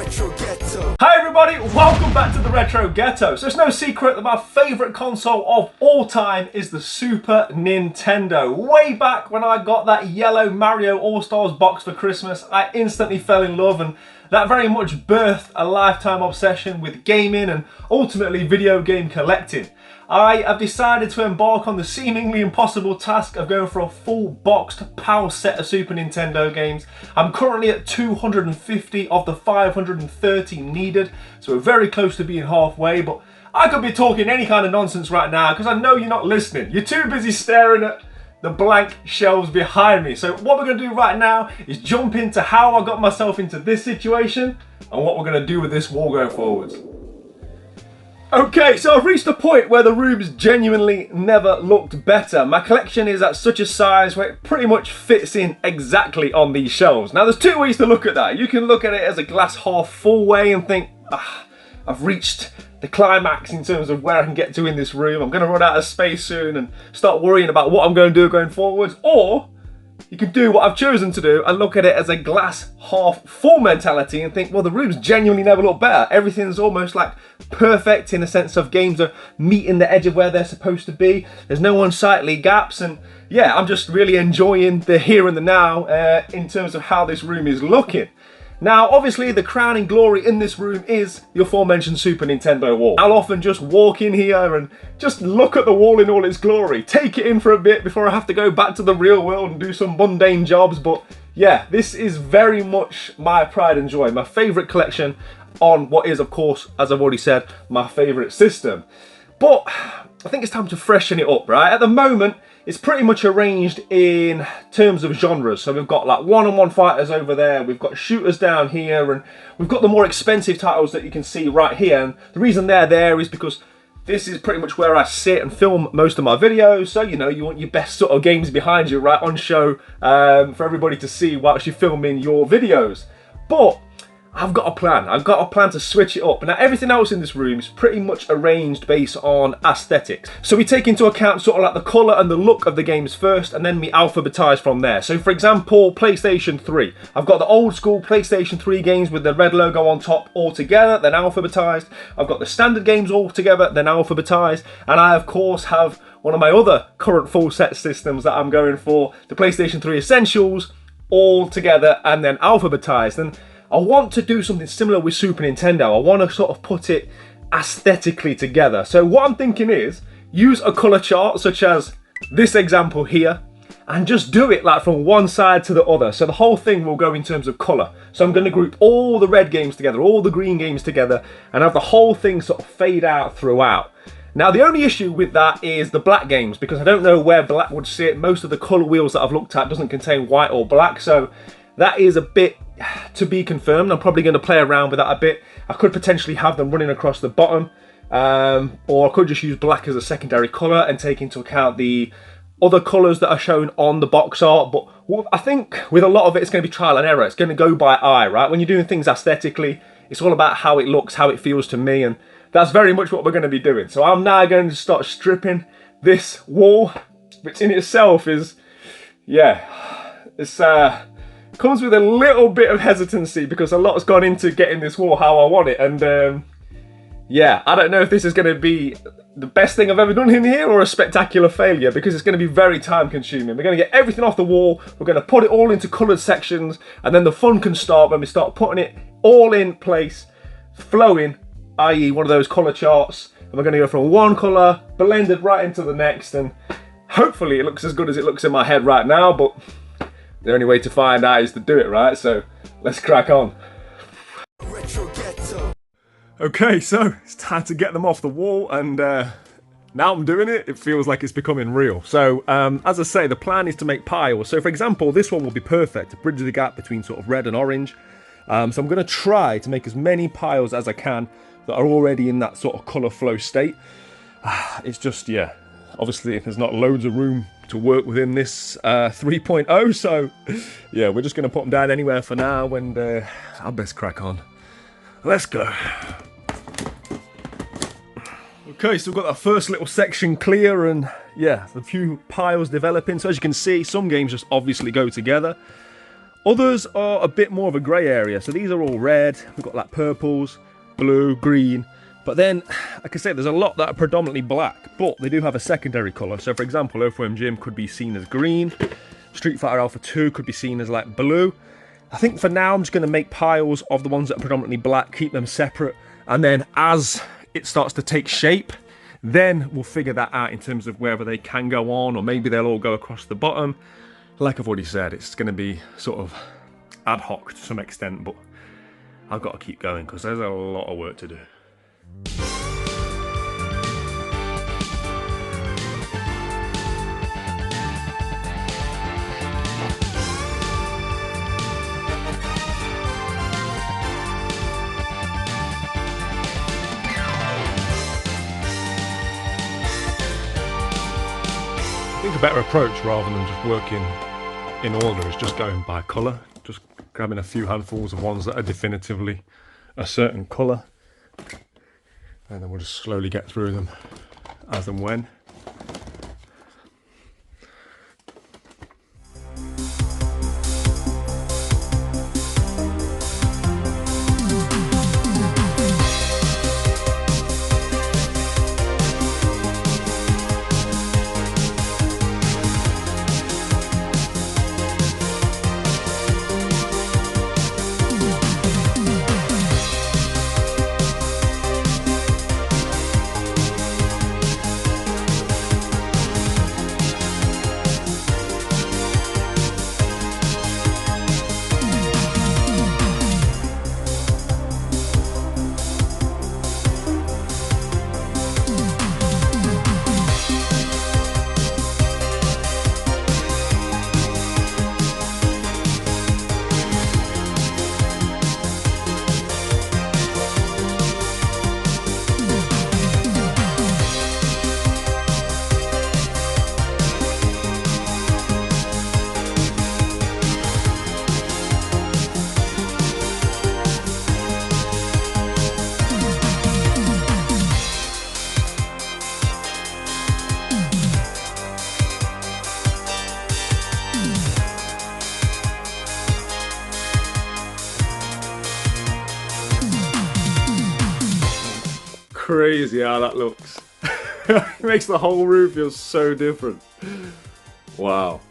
Retro Ghetto. Hi everybody, welcome back to the Retro Ghetto. So it's no secret that my favourite console of all time is the Super Nintendo. Way back when I got that yellow Mario All-Stars box for Christmas, I instantly fell in love, and that very much birthed a lifetime obsession with gaming and ultimately video game collecting. I have decided to embark on the seemingly impossible task of going for a full boxed PAL set of Super Nintendo games. I'm currently at 250 of the 530 needed, so we're very close to being halfway, but I could be talking any kind of nonsense right now because I know you're not listening. You're too busy staring at the blank shelves behind me. So what we're going to do right now is jump into how I got myself into this situation and what we're going to do with this wall going forwards. Okay, so I've reached a point where the room's genuinely never looked better. My collection is at such a size where it pretty much fits in exactly on these shelves. Now there's two ways to look at that. You can look at it as a glass half full way and think, I've reached the climax in terms of where I can get to in this room. I'm going to run out of space soon and start worrying about what I'm going to do going forwards. Or you can do what I've chosen to do and look at it as a glass half full mentality and think, well, the room's genuinely never looked better. Everything's almost like perfect in the sense of games are meeting the edge of where they're supposed to be. There's no unsightly gaps, and yeah, I'm just really enjoying the here and the now in terms of how this room is looking. Now, obviously, the crowning glory in this room is the aforementioned Super Nintendo wall. I'll often just walk in here and just look at the wall in all its glory, take it in for a bit before I have to go back to the real world and do some mundane jobs. But yeah, this is very much my pride and joy, my favourite collection on what is, of course, as I've already said, my favourite system. But I think it's time to freshen it up, right? At the moment, it's pretty much arranged in terms of genres. So we've got like one-on-one fighters over there, we've got shooters down here, and we've got the more expensive titles that you can see right here. And the reason they're there is because this is pretty much where I sit and film most of my videos. So, you know, you want your best sort of games behind you, right, on show for everybody to see whilst you're filming your videos. But I've got a plan. I've got a plan to switch it up. Now, everything else in this room is pretty much arranged based on aesthetics. So we take into account sort of like the colour and the look of the games first, and then we alphabetise from there. So for example, PlayStation 3. I've got the old school PlayStation 3 games with the red logo on top all together, then alphabetised. I've got the standard games all together, then alphabetised. And I, of course, have one of my other current full set systems that I'm going for, the PlayStation 3 Essentials, all together and then alphabetised. And I want to do something similar with Super Nintendo. I want to sort of put it aesthetically together. So what I'm thinking is use a colour chart such as this example here and just do it like from one side to the other. So the whole thing will go in terms of colour. So I'm going to group all the red games together, all the green games together, and have the whole thing sort of fade out throughout. Now, the only issue with that is the black games, because I don't know where black would sit. Most of the colour wheels that I've looked at doesn't contain white or black, so that is a bit to be confirmed. I'm probably going to play around with that a bit. I could potentially have them running across the bottom, or I could just use black as a secondary colour and take into account the other colours that are shown on the box art. But I think with a lot of it, it's going to be trial and error. It's going to go by eye, right? When you're doing things aesthetically, it's all about how it looks, how it feels to me, and that's very much what we're going to be doing. So I'm now going to start stripping this wall, which in itself is, yeah, it's comes with a little bit of hesitancy because a lot's gone into getting this wall how I want it. And yeah, I don't know if this is going to be the best thing I've ever done in here or a spectacular failure, because it's going to be very time consuming. We're going to get everything off the wall, we're going to put it all into coloured sections, and then the fun can start when we start putting it all in place, flowing, i.e. one of those colour charts, and we're going to go from one colour, blended right into the next, and hopefully it looks as good as it looks in my head right now, but the only way to find out is to do it, right? So let's crack on. Retro Ghetto. Okay, so it's time to get them off the wall, and now I'm doing it, it feels like it's becoming real. So as I say, the plan is to make piles. So for example, this one will be perfect to bridge the gap between sort of red and orange. So I'm going to try to make as many piles as I can that are already in that sort of colour flow state. It's just, yeah, obviously there's not loads of room to work within this 3.0, so yeah, we're just going to put them down anywhere for now, and I'll best crack on. Let's go. Okay, so we've got that first little section clear, and yeah, a few piles developing. So as you can see, some games just obviously go together. Others are a bit more of a grey area. So these are all red. We've got like purples, blue, green. But then, like I said, there's a lot that are predominantly black, but they do have a secondary colour. So for example, Earthworm Jim could be seen as green. Street Fighter Alpha 2 could be seen as like blue. I think for now I'm just going to make piles of the ones that are predominantly black, keep them separate, and then as it starts to take shape, then we'll figure that out in terms of whether they can go on, or maybe they'll all go across the bottom. Like I've already said, it's going to be sort of ad hoc to some extent, but I've got to keep going because there's a lot of work to do. I think a better approach, rather than just working in order, is just going by colour. Just grabbing a few handfuls of ones that are definitively a certain colour, and then we'll just slowly get through them as and when. Crazy how that looks. It makes the whole room feel so different. Wow.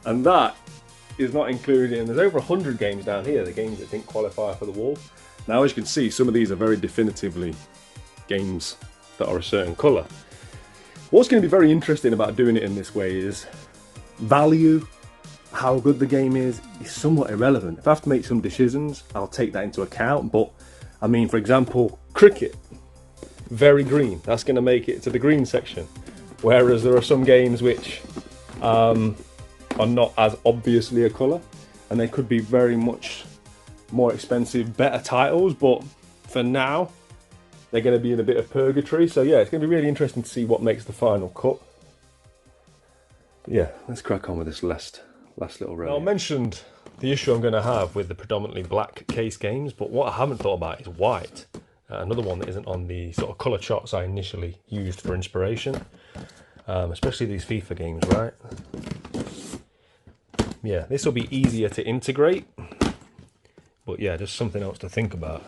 And that is not including, there's over 100 games down here, the games that didn't qualify for the wall. Now as you can see, some of these are very definitively games that are a certain colour. What's going to be very interesting about doing it in this way is value. How good the game is somewhat irrelevant. If I have to make some decisions, I'll take that into account. But I mean, for example, cricket, very green. That's going to make it to the green section. Whereas there are some games which are not as obviously a colour, and they could be very much more expensive, better titles. But for now, they're going to be in a bit of purgatory. So yeah, it's going to be really interesting to see what makes the final cut. But yeah, let's crack on with this last little row. Now, I mentioned the issue I'm going to have with the predominantly black case games, but what I haven't thought about is white. Another one that isn't on the sort of colour charts I initially used for inspiration, especially these FIFA games, right? Yeah, this will be easier to integrate, but yeah, just something else to think about.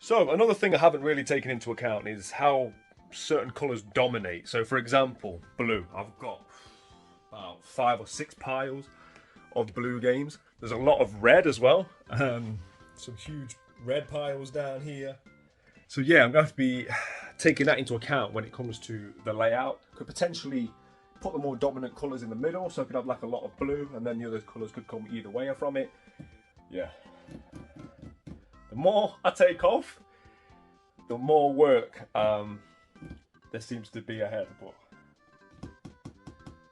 So another thing I haven't really taken into account is how certain colours dominate. So for example, blue. I've got about 5 or 6 piles of blue games. There's a lot of red as well. Some huge red piles down here. So yeah, I'm going to have to be taking that into account when it comes to the layout. Could potentially put the more dominant colours in the middle, so I could have like a lot of blue, and then the other colours could come either way from it. Yeah. The more I take off, the more work there seems to be ahead, but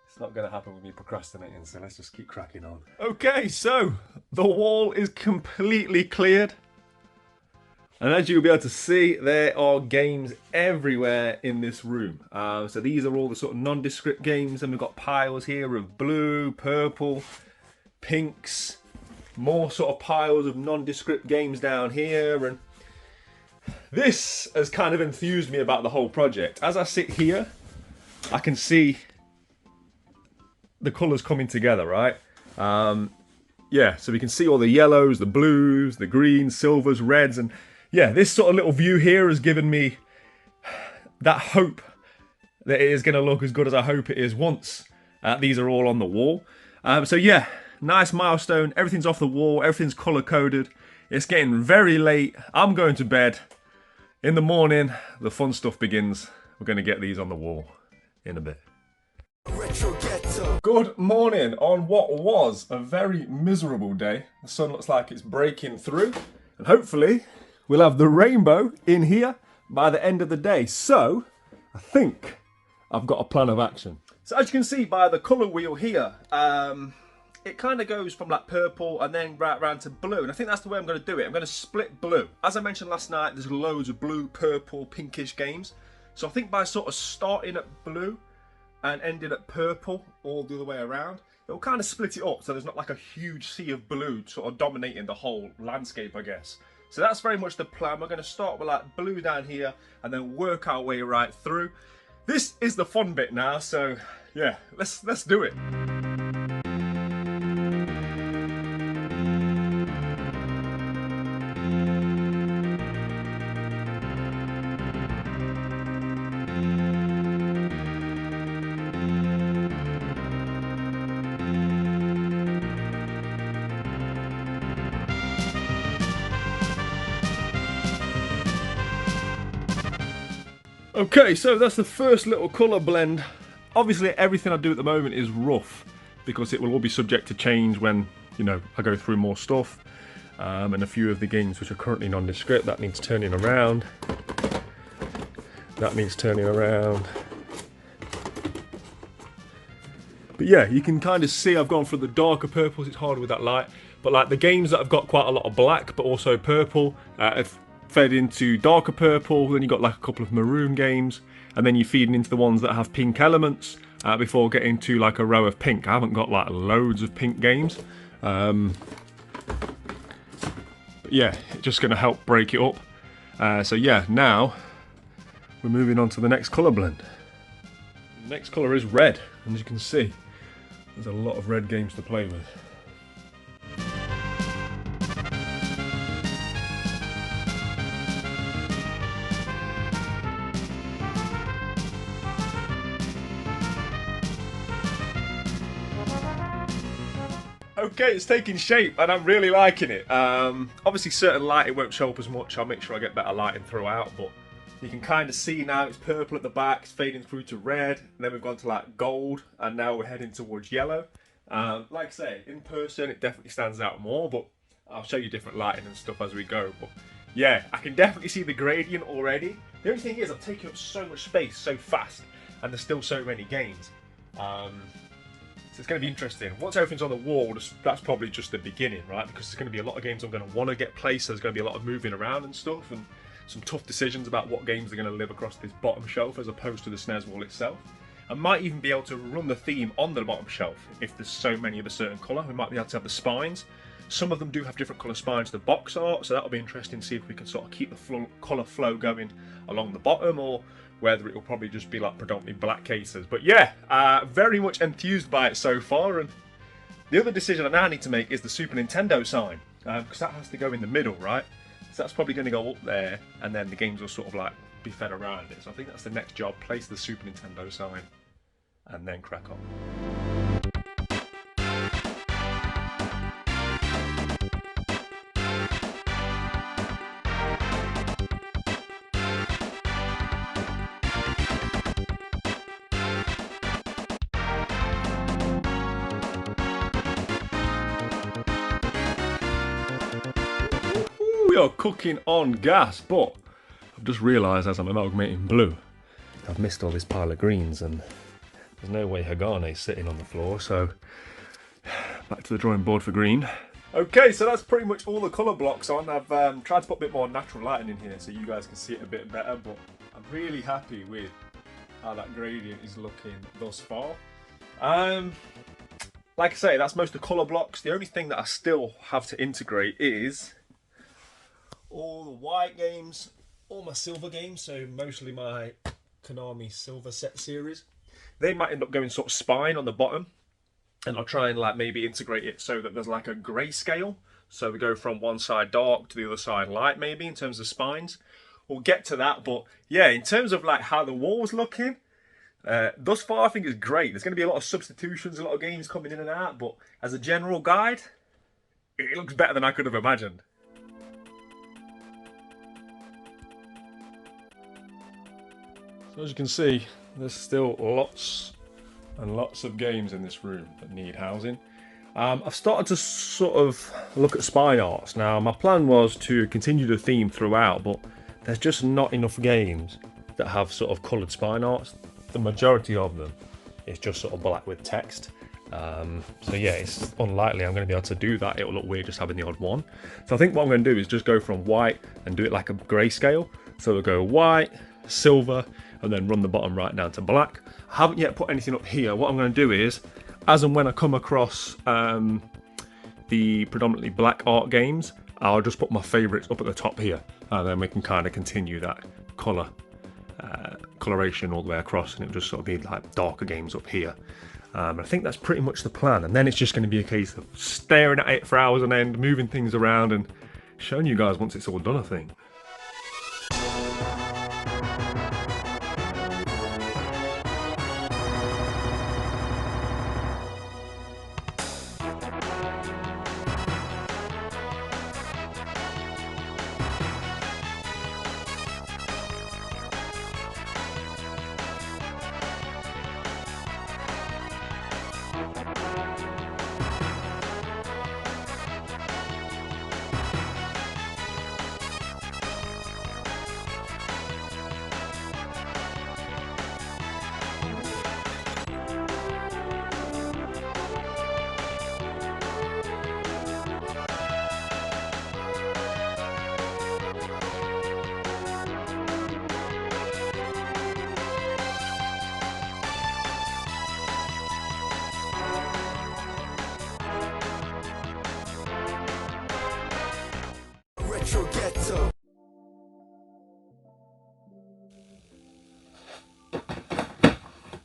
it's not going to happen with me procrastinating, so let's just keep cracking on. Okay, so the wall is completely cleared. And as you'll be able to see, there are games everywhere in this room. So these are all the sort of nondescript games, and we've got piles here of blue, purple, pinks, more sort of piles of nondescript games down here, and this has kind of enthused me about the whole project. As I sit here, I can see the colours coming together, right? Yeah, so we can see all the yellows, the blues, the greens, silvers, reds, and yeah, this sort of little view here has given me that hope that it is going to look as good as I hope it is once these are all on the wall. So yeah, nice milestone. Everything's off the wall. Everything's colour-coded. It's getting very late. I'm going to bed. In the morning, the fun stuff begins. We're going to get these on the wall in a bit. Retro Ghetto. Good morning on what was a very miserable day. The sun looks like it's breaking through, and hopefully we'll have the rainbow in here by the end of the day. So I think I've got a plan of action. So as you can see by the colour wheel here, it kind of goes from like purple and then right round to blue, and I think that's the way I'm going to do it. I'm going to split blue. As I mentioned last night, there's loads of blue, purple, pinkish games. So I think by sort of starting at blue and ending at purple all the other way around, it'll kind of split it up so there's not like a huge sea of blue sort of dominating the whole landscape, I guess. So that's very much the plan. We're going to start with like blue down here and then work our way right through. This is the fun bit now, so yeah, let's do it. Okay, so that's the first little colour blend. Obviously everything I do at the moment is rough because it will all be subject to change when, you know, I go through more stuff. And a few of the games which are currently nondescript, that needs turning around. That needs turning around. But yeah, you can kind of see I've gone for the darker purples. It's harder with that light. But like the games that have got quite a lot of black but also purple, have fed into darker purple. Then you've got like a couple of maroon games, and then you're feeding into the ones that have pink elements before getting to like a row of pink. I haven't got like loads of pink games, but yeah, it's just going to help break it up. So yeah, now we're moving on to the next colour blend. The next colour is red, and as you can see, there's a lot of red games to play with. Okay, it's taking shape and I'm really liking it. Obviously certain light it won't show up as much. I'll make sure I get better lighting throughout, but you can kind of see now it's purple at the back, it's fading through to red, and then we've gone to like gold, and now we're heading towards yellow. Like I say, in person it definitely stands out more, but I'll show you different lighting and stuff as we go. But yeah, I can definitely see the gradient already. The only thing is I'm taking up so much space so fast, and there's still so many games. So it's going to be interesting. Once everything's on the wall, that's probably just the beginning, right? Because there's going to be a lot of games I'm going to want to get placed. There's going to be a lot of moving around and stuff, and some tough decisions about what games are going to live across this bottom shelf as opposed to the SNES wall itself. I might even be able to run the theme on the bottom shelf if there's so many of a certain colour. We might be able to have the spines. Some of them do have different colour spines to the box art, so that'll be interesting to see if we can sort of keep the colour flow going along the bottom, or whether it will probably just be like predominantly black cases. But yeah, very much enthused by it so far. And the other decision I now need to make is the Super Nintendo sign, because that has to go in the middle, right? So that's probably going to go up there, and then the games will sort of like be fed around it. So I think that's the next job, place the Super Nintendo sign, and then crack on. We are cooking on gas, but I've just realised as I'm amalgamating blue, I've missed all this pile of greens, and there's no way Hagane's sitting on the floor, so back to the drawing board for green. Okay, so that's pretty much all the colour blocks on. I've tried to put a bit more natural lighting in here so you guys can see it a bit better, but I'm really happy with how that gradient is looking thus far. Like I say, that's most of the colour blocks. The only thing that I still have to integrate is all the white games, all my silver games, so mostly my Konami Silver Set series. They might end up going sort of spine on the bottom, and I'll try and like maybe integrate it so that there's like a grayscale. So we go from one side dark to the other side light maybe in terms of spines. We'll get to that, but yeah, in terms of like how the wall's looking, thus far I think it's great. There's going to be a lot of substitutions, a lot of games coming in and out, but as a general guide, it looks better than I could have imagined. So as you can see, there's still lots and lots of games in this room that need housing. I've started to sort of look at spine arts. Now my plan was to continue the theme throughout, but there's just not enough games that have sort of coloured spine arts. The majority of them is just sort of black with text. So yeah, it's unlikely I'm going to be able to do that. It'll look weird just having the odd one. So I think what I'm going to do is just go from white and do it like a grayscale. So we'll go white, silver, and then run the bottom right down to black. I haven't yet put anything up here. What I'm going to do is, as and when I come across the predominantly black art games, I'll just put my favourites up at the top here, and then we can kind of continue that coloration all the way across, and it'll just sort of be like darker games up here. I think that's pretty much the plan, and then it's just going to be a case of staring at it for hours on end, moving things around, and showing you guys once it's all done, I think. Retro Ghetto.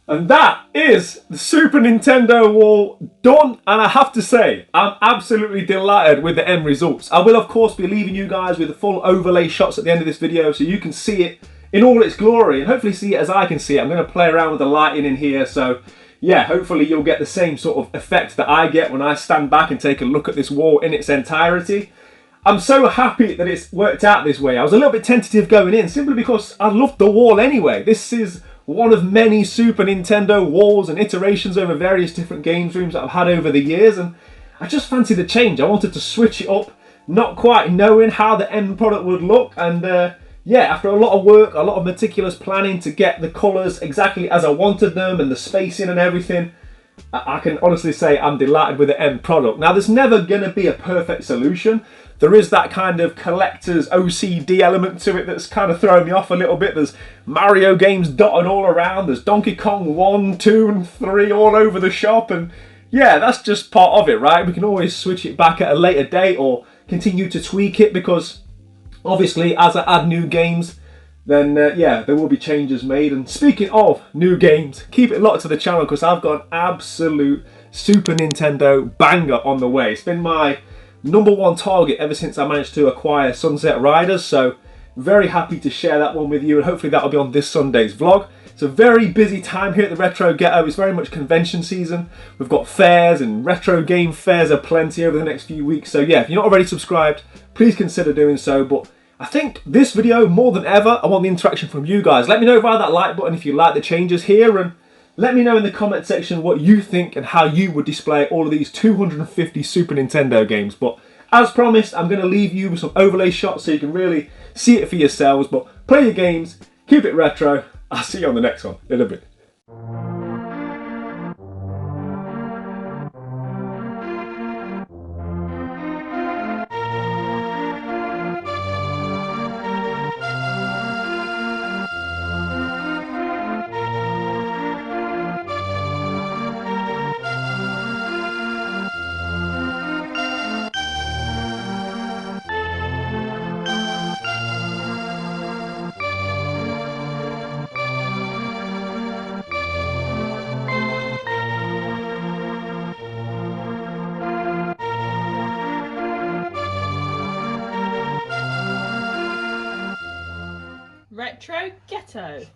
And that is the Super Nintendo wall done, and I have to say, I'm absolutely delighted with the end results. I will of course be leaving you guys with the full overlay shots at the end of this video so you can see it in all its glory and hopefully see it as I can see it. I'm going to play around with the lighting in here, so yeah, hopefully you'll get the same sort of effect that I get when I stand back and take a look at this wall in its entirety. I'm so happy that it's worked out this way. I was a little bit tentative going in simply because I loved the wall anyway. This is one of many Super Nintendo walls and iterations over various different games rooms that I've had over the years, and I just fancied a change. I wanted to switch it up, not quite knowing how the end product would look, and yeah, after a lot of work, a lot of meticulous planning to get the colours exactly as I wanted them and the spacing and everything, I can honestly say I'm delighted with the end product. Now, there's never going to be a perfect solution. There is that kind of collector's OCD element to it that's kind of throwing me off a little bit. There's Mario games dotted all around. There's Donkey Kong 1, 2 and 3 all over the shop. And yeah, that's just part of it, right? We can always switch it back at a later date or continue to tweak it because obviously as I add new games, then yeah, there will be changes made. And speaking of new games, keep it locked to the channel because I've got an absolute Super Nintendo banger on the way. It's been my #1 target ever since I managed to acquire Sunset Riders, so very happy to share that one with you, and hopefully that'll be on this Sunday's vlog. It's a very busy time here at the Retro Ghetto. It's very much convention season. We've got fairs and retro game fairs aplenty over the next few weeks, so yeah, if you're not already subscribed, please consider doing so. But I think this video, more than ever, I want the interaction from you guys. Let me know via that like button if you like the changes here, and let me know in the comment section what you think and how you would display all of these 250 Super Nintendo games. But as promised, I'm going to leave you with some overlay shots so you can really see it for yourselves. But play your games, keep it retro. I'll see you on the next one in a bit. Retro Ghetto.